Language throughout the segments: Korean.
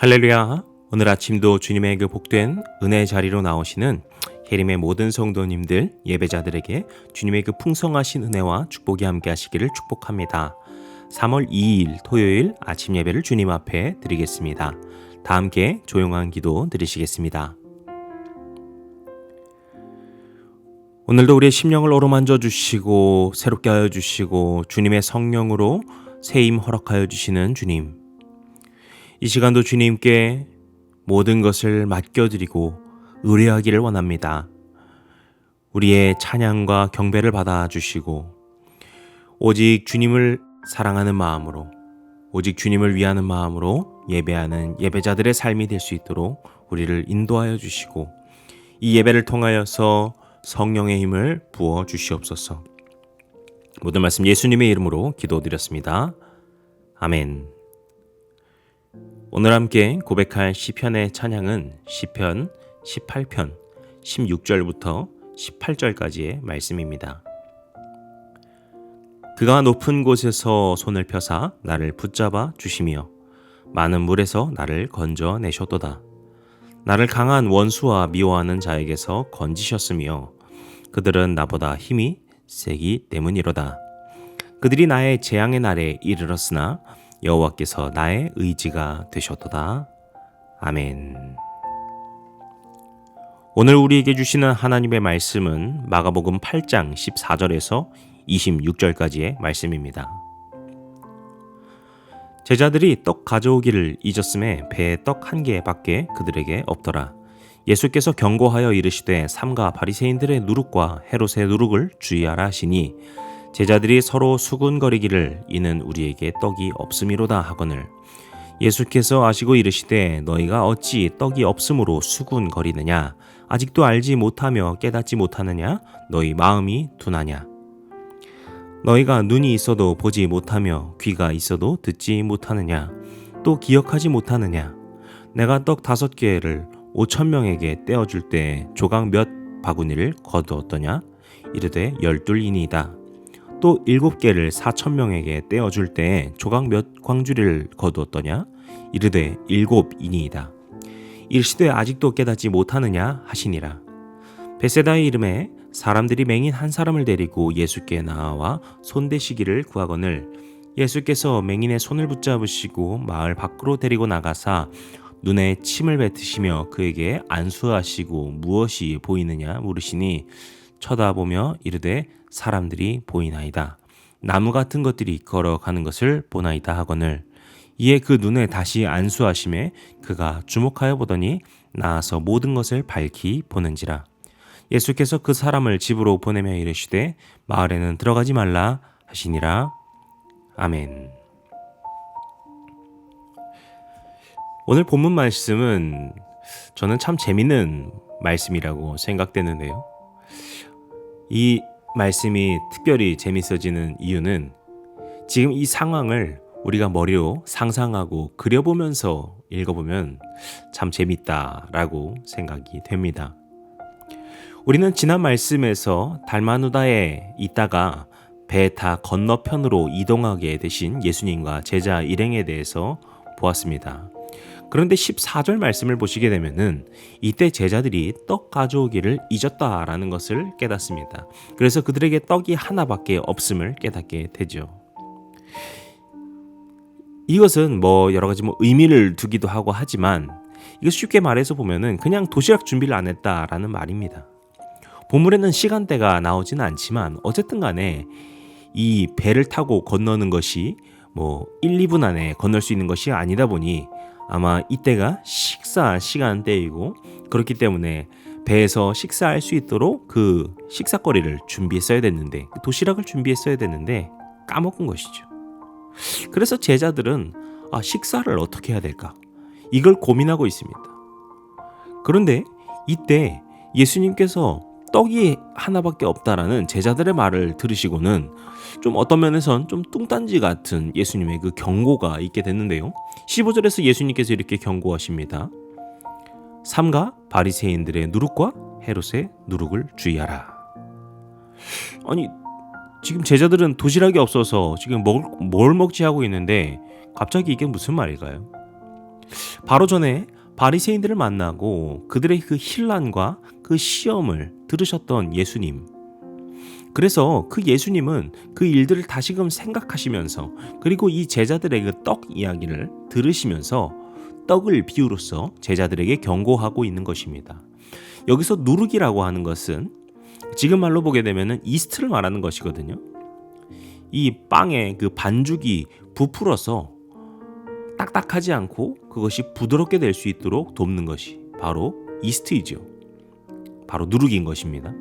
할렐루야. 오늘 아침도 주님의 그 복된 은혜의 자리로 나오시는 예림의 모든 성도님들, 예배자들에게 주님의 그 풍성하신 은혜와 축복이 함께 하시기를 축복합니다. 3월 2일 토요일 아침 예배를 주님 앞에 드리겠습니다. 다 함께 조용한 기도 드리시겠습니다. 오늘도 우리의 심령을 어루만져 주시고 새롭게 하여 주시고 주님의 성령으로 새임 허락하여 주시는 주님, 이 시간도 주님께 모든 것을 맡겨드리고 의뢰하기를 원합니다. 우리의 찬양과 경배를 받아주시고 오직 주님을 사랑하는 마음으로, 오직 주님을 위하는 마음으로 예배하는 예배자들의 삶이 될 수 있도록 우리를 인도하여 주시고 이 예배를 통하여서 성령의 힘을 부어 주시옵소서. 모든 말씀 예수님의 이름으로 기도드렸습니다. 아멘. 오늘 함께 고백할 시편의 찬양은 시편 18편 16절부터 18절까지의 말씀입니다. 그가 높은 곳에서 손을 펴사 나를 붙잡아 주시며 많은 물에서 나를 건져내셨도다. 나를 강한 원수와 미워하는 자에게서 건지셨으며 그들은 나보다 힘이 세기 때문이로다. 그들이 나의 재앙의 날에 이르렀으나 여호와께서 나의 의지가 되셨도다. 아멘. 오늘 우리에게 주시는 하나님의 말씀은 마가복음 8장 14절에서 26절까지의 말씀입니다. 제자들이 떡 가져오기를 잊었음에 배에 떡 한 개밖에 그들에게 없더라. 예수께서 경고하여 이르시되 삼가 바리새인들의 누룩과 헤롯의 누룩을 주의하라 하시니 제자들이 서로 수군거리기를 이는 우리에게 떡이 없음이로다 하거늘 예수께서 아시고 이르시되 너희가 어찌 떡이 없음으로 수군거리느냐 아직도 알지 못하며 깨닫지 못하느냐 너희 마음이 둔하냐 너희가 눈이 있어도 보지 못하며 귀가 있어도 듣지 못하느냐 또 기억하지 못하느냐 내가 떡 5개를 5,000명에게 떼어줄 때 조각 몇 바구니를 거두었더냐 이르되 12이니이다. 또 7개를 4,000명에게 떼어줄 때 조각 몇 광주리를 거두었더냐 이르되 7이니이다. 이르시되 아직도 깨닫지 못하느냐 하시니라. 베세다의 이름에 사람들이 맹인 한 사람을 데리고 예수께 나와 손대시기를 구하거늘 예수께서 맹인의 손을 붙잡으시고 마을 밖으로 데리고 나가사 눈에 침을 뱉으시며 그에게 안수하시고 무엇이 보이느냐 물으시니 쳐다보며 이르되 사람들이 보이나이다. 나무 같은 것들이 걸어가는 것을 보나이다 하거늘 이에 그 눈에 다시 안수하심에 그가 주목하여 보더니 나아서 모든 것을 밝히 보는지라. 예수께서 그 사람을 집으로 보내며 이르시되 마을에는 들어가지 말라 하시니라. 아멘. 오늘 본문 말씀은 저는 참 재밌는 말씀이라고 생각되는데요. 이 말씀이 특별히 재밌어지는 이유는 지금 이 상황을 우리가 머리로 상상하고 그려보면서 읽어보면 참 재밌다라고 생각이 됩니다. 우리는 지난 말씀에서 달마누다에 있다가 배 타 건너편으로 이동하게 되신 예수님과 제자 일행에 대해서 보았습니다. 그런데 14절 말씀을 보시게 되면은 이때 제자들이 떡 가져오기를 잊었다라는 것을 깨닫습니다. 그래서 그들에게 떡이 하나밖에 없음을 깨닫게 되죠. 이것은 여러 가지 의미를 두기도 하고 하지만 이거 쉽게 말해서 보면은 그냥 도시락 준비를 안 했다라는 말입니다. 본문에는 시간대가 나오지는 않지만 어쨌든 간에 이 배를 타고 건너는 것이 1, 2분 안에 건널 수 있는 것이 아니다 보니 아마 이때가 식사 시간대이고 그렇기 때문에 배에서 식사할 수 있도록 그 식사거리를 준비했어야 됐는데 도시락을 준비했어야 됐는데 까먹은 것이죠. 그래서 제자들은 식사를 어떻게 해야 될까? 이걸 고민하고 있습니다. 그런데 이때 예수님께서 떡이 하나밖에 없다라는 제자들의 말을 들으시고는 좀 어떤 면에선 좀 뚱딴지 같은 예수님의 그 경고가 있게 됐는데요. 15절에서 예수님께서 이렇게 경고하십니다. 삼가 바리새인들의 누룩과 헤롯의 누룩을 주의하라. 아니 지금 제자들은 도시락이 없어서 지금 뭘 먹지 하고 있는데 갑자기 이게 무슨 말일까요? 바로 전에 바리새인들을 만나고 그들의 그 혼란과 그 시험을 들으셨던 예수님. 그래서 그 예수님은 그 일들을 다시금 생각하시면서, 그리고 이 제자들의 그 떡 이야기를 들으시면서 떡을 비유로써 제자들에게 경고하고 있는 것입니다. 여기서 누룩이라고 하는 것은 지금 말로 보게 되면 이스트를 말하는 것이거든요. 이 빵의 그 반죽이 부풀어서 딱딱하지 않고 그것이 부드럽게 될 수 있도록 돕는 것이 바로 이스트이죠. 바로 누룩인 것입니다.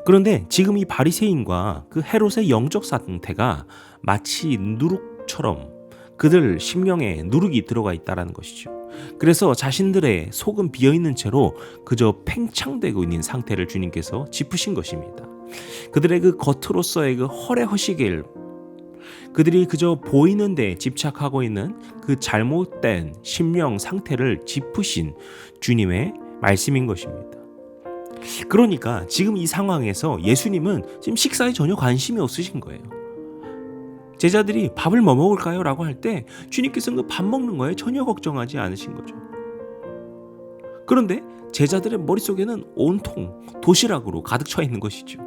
그런데 지금 이 바리새인과 그 헤롯의 영적 상태가 마치 누룩처럼 그들 심령에 누룩이 들어가 있다는 것이죠. 그래서 자신들의 속은 비어있는 채로 그저 팽창되고 있는 상태를 주님께서 짚으신 것입니다. 그들의 그 겉으로서의 그 허례허식을, 그들이 그저 보이는 데 집착하고 있는 그 잘못된 심령 상태를 짚으신 주님의 말씀인 것입니다. 그러니까 지금 이 상황에서 예수님은 지금 식사에 전혀 관심이 없으신 거예요. 제자들이 밥을 뭐 먹을까요? 라고 할 때 주님께서는 그 밥 먹는 거에 전혀 걱정하지 않으신 거죠. 그런데 제자들의 머릿속에는 온통 도시락으로 가득 차 있는 것이죠.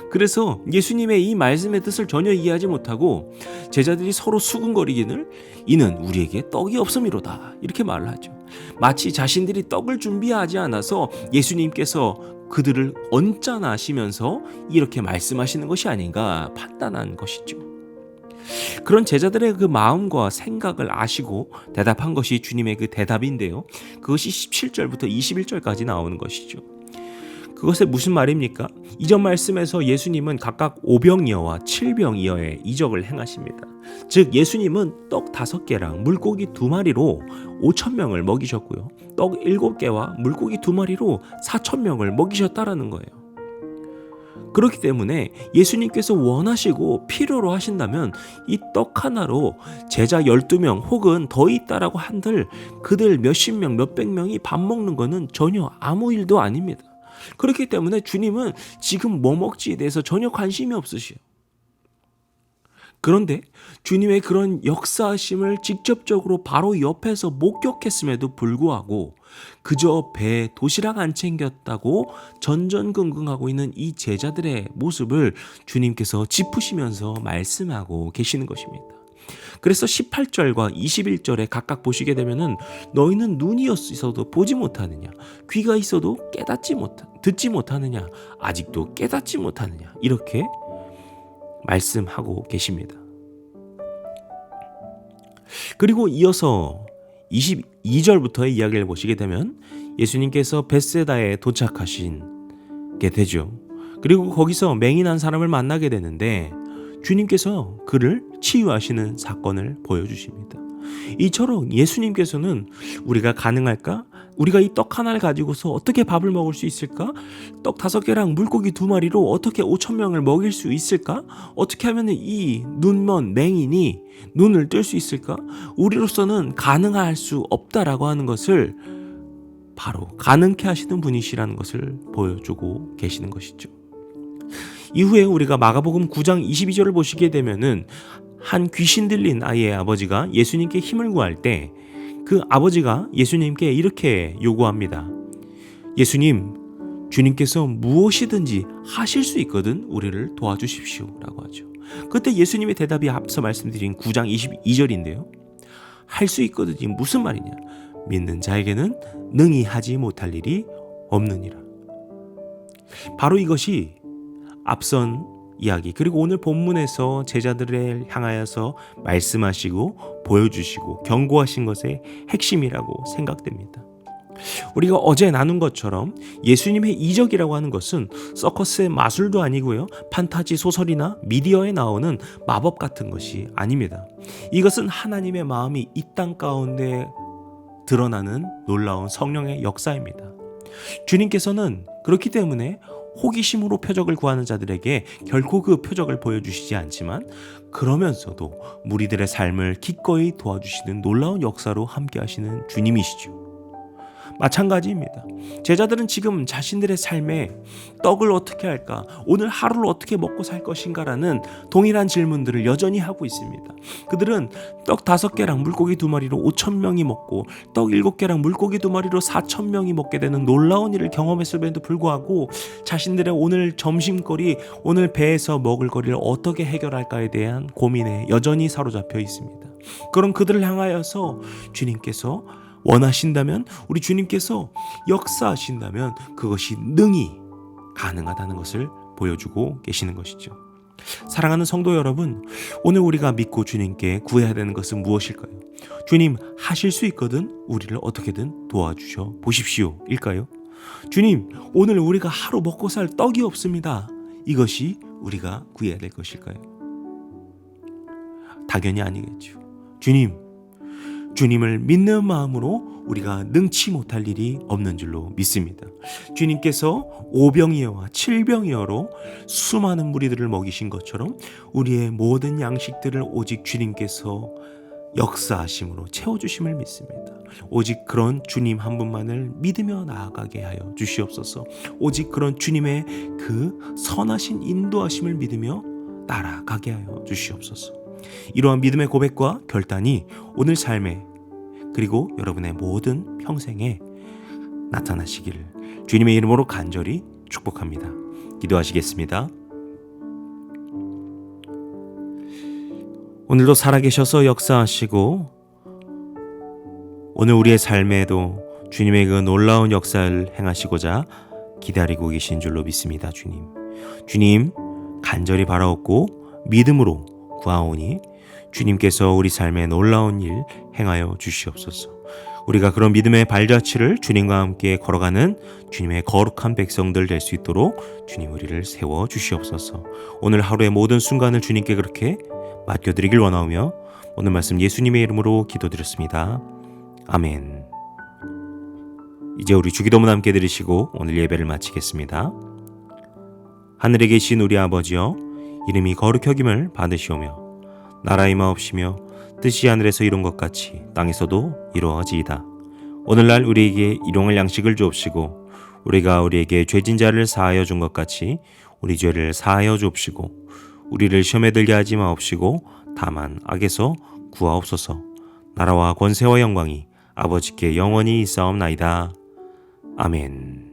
그래서 예수님의 이 말씀의 뜻을 전혀 이해하지 못하고 제자들이 서로 수군거리기를 이는 우리에게 떡이 없음이로다 이렇게 말을 하죠. 마치 자신들이 떡을 준비하지 않아서 예수님께서 그들을 언짢아하시면서 이렇게 말씀하시는 것이 아닌가 판단한 것이죠. 그런 제자들의 그 마음과 생각을 아시고 대답한 것이 주님의 그 대답인데요. 그것이 17절부터 21절까지 나오는 것이죠. 그것에 무슨 말입니까? 이전 말씀에서 예수님은 각각 5병이어와 7병이어의 이적을 행하십니다. 즉 예수님은 떡 5개랑 물고기 2마리로 5,000명을 먹이셨고요. 떡 7개와 물고기 2마리로 4,000명을 먹이셨다라는 거예요. 그렇기 때문에 예수님께서 원하시고 필요로 하신다면 이 떡 하나로 제자 12명 혹은 더 있다라고 한들 그들 몇십 명, 몇백 명이 밥 먹는 것은 전혀 아무 일도 아닙니다. 그렇기 때문에 주님은 지금 뭐 먹지에 대해서 전혀 관심이 없으시요. 그런데 주님의 그런 역사하심을 직접적으로 바로 옆에서 목격했음에도 불구하고 그저 배에 도시락 안 챙겼다고 전전긍긍하고 있는 이 제자들의 모습을 주님께서 짚으시면서 말씀하고 계시는 것입니다. 그래서 18절과 21절에 각각 보시게 되면은 너희는 눈이 있어도 보지 못하느냐, 귀가 있어도 듣지 못하느냐, 아직도 깨닫지 못하느냐 이렇게 말씀하고 계십니다. 그리고 이어서 22절부터의 이야기를 보시게 되면 예수님께서 벳세다에 도착하시게 되죠. 그리고 거기서 맹인한 사람을 만나게 되는데 주님께서 그를 치유하시는 사건을 보여주십니다. 이처럼 예수님께서는 우리가 가능할까? 우리가 이 떡 하나를 가지고서 어떻게 밥을 먹을 수 있을까? 떡 5개랑 물고기 2마리로 어떻게 5,000명을 먹일 수 있을까? 어떻게 하면 이 눈먼 맹인이 눈을 뜰 수 있을까? 우리로서는 가능할 수 없다라고 하는 것을 바로 가능케 하시는 분이시라는 것을 보여주고 계시는 것이죠. 이후에 우리가 마가복음 9장 22절을 보시게 되면은 한 귀신 들린 아이의 아버지가 예수님께 힘을 구할 때 그 아버지가 예수님께 이렇게 요구합니다. 예수님, 주님께서 무엇이든지 하실 수 있거든 우리를 도와주십시오 라고 하죠. 그때 예수님의 대답이 앞서 말씀드린 9장 22절인데요. 할 수 있거든이 무슨 말이냐? 믿는 자에게는 능히 하지 못할 일이 없느니라. 바로 이것이 앞선 이야기, 그리고 오늘 본문에서 제자들을 향하여서 말씀하시고 보여주시고 경고하신 것의 핵심이라고 생각됩니다. 우리가 어제 나눈 것처럼 예수님의 이적이라고 하는 것은 서커스의 마술도 아니고요, 판타지 소설이나 미디어에 나오는 마법 같은 것이 아닙니다. 이것은 하나님의 마음이 이 땅 가운데 드러나는 놀라운 성령의 역사입니다. 주님께서는 그렇기 때문에 호기심으로 표적을 구하는 자들에게 결코 그 표적을 보여주시지 않지만 그러면서도 무리들의 삶을 기꺼이 도와주시는 놀라운 역사로 함께 하시는 주님이시죠. 마찬가지입니다. 제자들은 지금 자신들의 삶에 떡을 어떻게 할까, 오늘 하루를 어떻게 먹고 살 것인가라는 동일한 질문들을 여전히 하고 있습니다. 그들은 떡 5개랑 물고기 2마리로 5,000명이 먹고 떡 7개랑 물고기 2마리로 4,000명이 먹게 되는 놀라운 일을 경험했음에도 불구하고 자신들의 오늘 점심거리, 오늘 배에서 먹을 거리를 어떻게 해결할까에 대한 고민에 여전히 사로잡혀 있습니다. 그런 그들을 향하여서 주님께서 원하신다면, 우리 주님께서 역사하신다면 그것이 능히 가능하다는 것을 보여주고 계시는 것이죠. 사랑하는 성도 여러분, 오늘 우리가 믿고 주님께 구해야 되는 것은 무엇일까요? 주님 하실 수 있거든 우리를 어떻게든 도와주셔 보십시오 일까요? 주님, 오늘 우리가 하루 먹고 살 떡이 없습니다. 이것이 우리가 구해야 될 것일까요? 당연히 아니겠죠. 주님을 믿는 마음으로 우리가 능치 못할 일이 없는 줄로 믿습니다. 주님께서 5병이어와 7병이어로 수많은 무리들을 먹이신 것처럼 우리의 모든 양식들을 오직 주님께서 역사하심으로 채워주심을 믿습니다. 오직 그런 주님 한 분만을 믿으며 나아가게 하여 주시옵소서. 오직 그런 주님의 그 선하신 인도하심을 믿으며 따라가게 하여 주시옵소서. 이러한 믿음의 고백과 결단이 오늘 삶에 그리고 여러분의 모든 평생에 나타나시기를 주님의 이름으로 간절히 축복합니다. 기도하시겠습니다. 오늘도 살아계셔서 역사하시고 오늘 우리의 삶에도 주님의 그 놀라운 역사를 행하시고자 기다리고 계신 줄로 믿습니다. 주님 간절히 바라옵고 믿음으로 구하오니 주님께서 우리 삶에 놀라운 일 행하여 주시옵소서. 우리가 그런 믿음의 발자취를 주님과 함께 걸어가는 주님의 거룩한 백성들 될 수 있도록 주님 우리를 세워 주시옵소서. 오늘 하루의 모든 순간을 주님께 그렇게 맡겨드리길 원하오며 오늘 말씀 예수님의 이름으로 기도드렸습니다. 아멘. 이제 우리 주기도문 함께 드리시고 오늘 예배를 마치겠습니다. 하늘에 계신 우리 아버지여, 이름이 거룩히 여김을 받으시오며 나라의 마옵시며 뜻이 하늘에서 이룬 것 같이 땅에서도 이루어지이다. 오늘날 우리에게 일용할 양식을 주옵시고 우리가 우리에게 죄진 자를 사하여 준 것 같이 우리 죄를 사하여 주옵시고 우리를 시험에 들게 하지 마옵시고 다만 악에서 구하옵소서. 나라와 권세와 영광이 아버지께 영원히 있사옵나이다. 아멘.